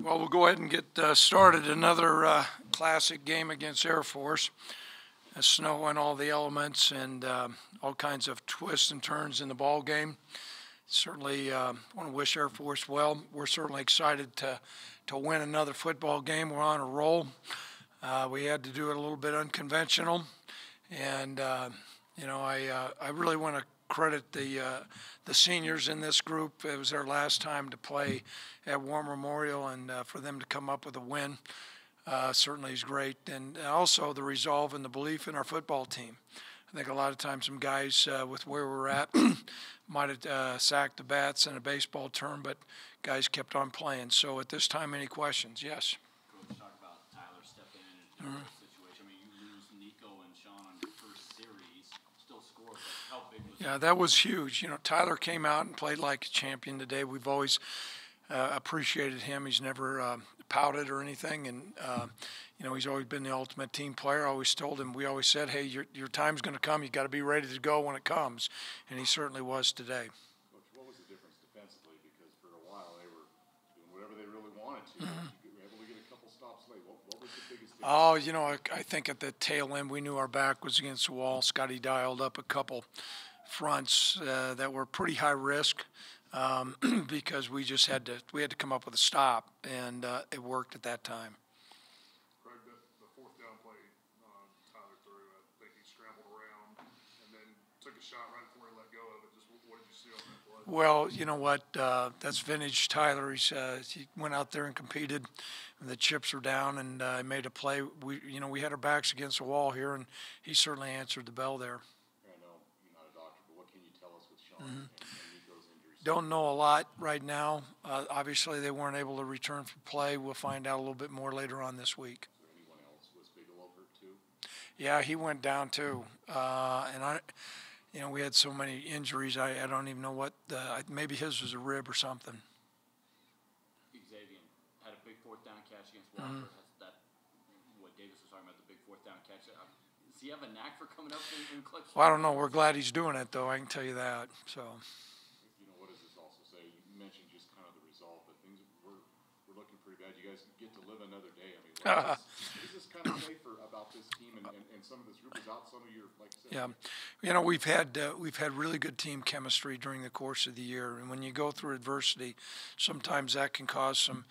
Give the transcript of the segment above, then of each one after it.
Well, we'll go ahead and get started. Another classic game against Air Force. Snow and all the elements and all kinds of twists and turns in the ball game. Certainly want to wish Air Force well. We're certainly excited to win another football game. We're on a roll. We had to do it a little bit unconventional, and I really want to credit the seniors in this group. It was their last time to play at War Memorial, and for them to come up with a win certainly is great. And also the resolve and the belief in our football team. I think a lot of times some guys with where we're at might have sacked the bats in a baseball term, but guys kept on playing. So at this time, any questions? Yes. Coach, talk about Tyler stepping in a difficult situation. I mean, you lose Nico and Sean on your first series, still score, but how big was Yeah, that was huge. You know, Tyler came out and played like a champion today. We've always appreciated him. He's never pouted or anything, and he's always been the ultimate team player. I always told him, we always said, hey, your time's going to come. You got to be ready to go when it comes, and he certainly was today. Coach, what was the difference defensively? Because for a while they were doing whatever they really wanted to. You were able to get a couple stops late. What was the biggest difference? I think at the tail end we knew our back was against the wall. Scotty dialed up a couple fronts that were pretty high risk. Because we had to come up with a stop, and it worked at that time. Craig, the fourth down play Tyler threw, I think he scrambled around and then took a shot right before he let go of it. Just what did you see on that play? Well, you know what? That's vintage Tyler. He went out there and competed. And the chips were down, and made a play. We had our backs against the wall here, and he certainly answered the bell there. I know you're not a doctor, but what can you tell us with Sean and Nico's injuries? Don't know a lot right now. Obviously, they weren't able to return from play. We'll find out a little bit more later on this week. Is there anyone else? Was Bigelow hurt too? Yeah, he went down too. We had so many injuries. I don't even know what. Maybe his was a rib or something. Xavier had a big fourth down catch against Walker. That's what Davis was talking about, the big fourth down catch. Does he have a knack for coming up in clutch? Well, I don't know. We're glad he's doing it, though. I can tell you that. So. What does this also say? You mentioned just kind of the result, but things we're looking pretty bad. You guys get to live another day. I mean, what does this kind of say about this team and some of this group without some of your, like I said? Yeah, we've had really good team chemistry during the course of the year, and when you go through adversity, sometimes that can cause some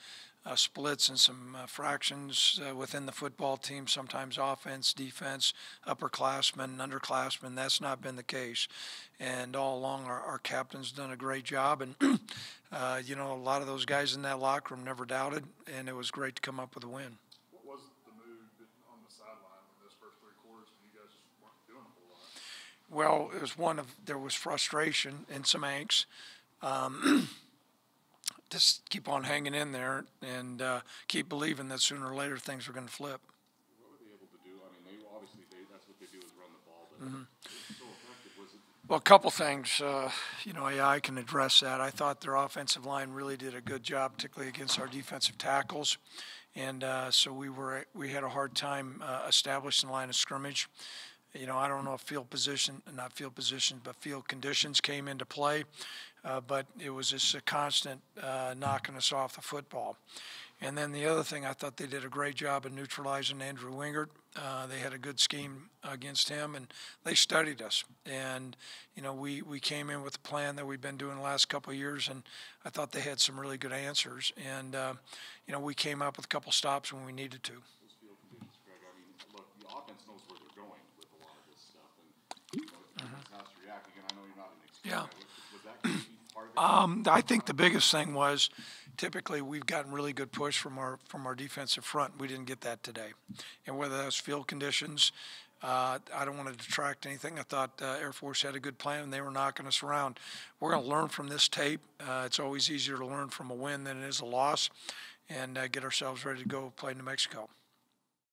splits and some fractions within the football team, sometimes offense, defense, upperclassmen, underclassmen. That's not been the case. And all along, our captain's done a great job. And, a lot of those guys in that locker room never doubted, and it was great to come up with a win. What was the mood on the sideline in those first three quarters when you guys just weren't doing a whole lot? Well, it was there was frustration and some angst. Just keep on hanging in there and keep believing that sooner or later things are going to flip. What were they able to do? I mean, that's what they do is run the ball, but it was so effective. Was it? Well, a couple things. I can address that. I thought their offensive line really did a good job, particularly against our defensive tackles, and so we had a hard time establishing the line of scrimmage. I don't know if field conditions came into play, but it was just a constant knocking us off the football. And then the other thing, I thought they did a great job of neutralizing Andrew Wingert. They had a good scheme against him, and they studied us. And, we came in with a plan that we've been doing the last couple of years, and I thought they had some really good answers. And, we came up with a couple stops when we needed to. Those field conditions, Craig, I mean, look, the offense knows where they're going with a lot of this stuff, and how to react. Again, I know you're not an expert. Yeah. Was that going to be part of it? I think the biggest thing was typically we've gotten really good push from our defensive front. We didn't get that today. And whether that's field conditions, I don't want to detract anything. I thought Air Force had a good plan, and they were knocking us around. We're going to learn from this tape. It's always easier to learn from a win than it is a loss, and get ourselves ready to go play New Mexico.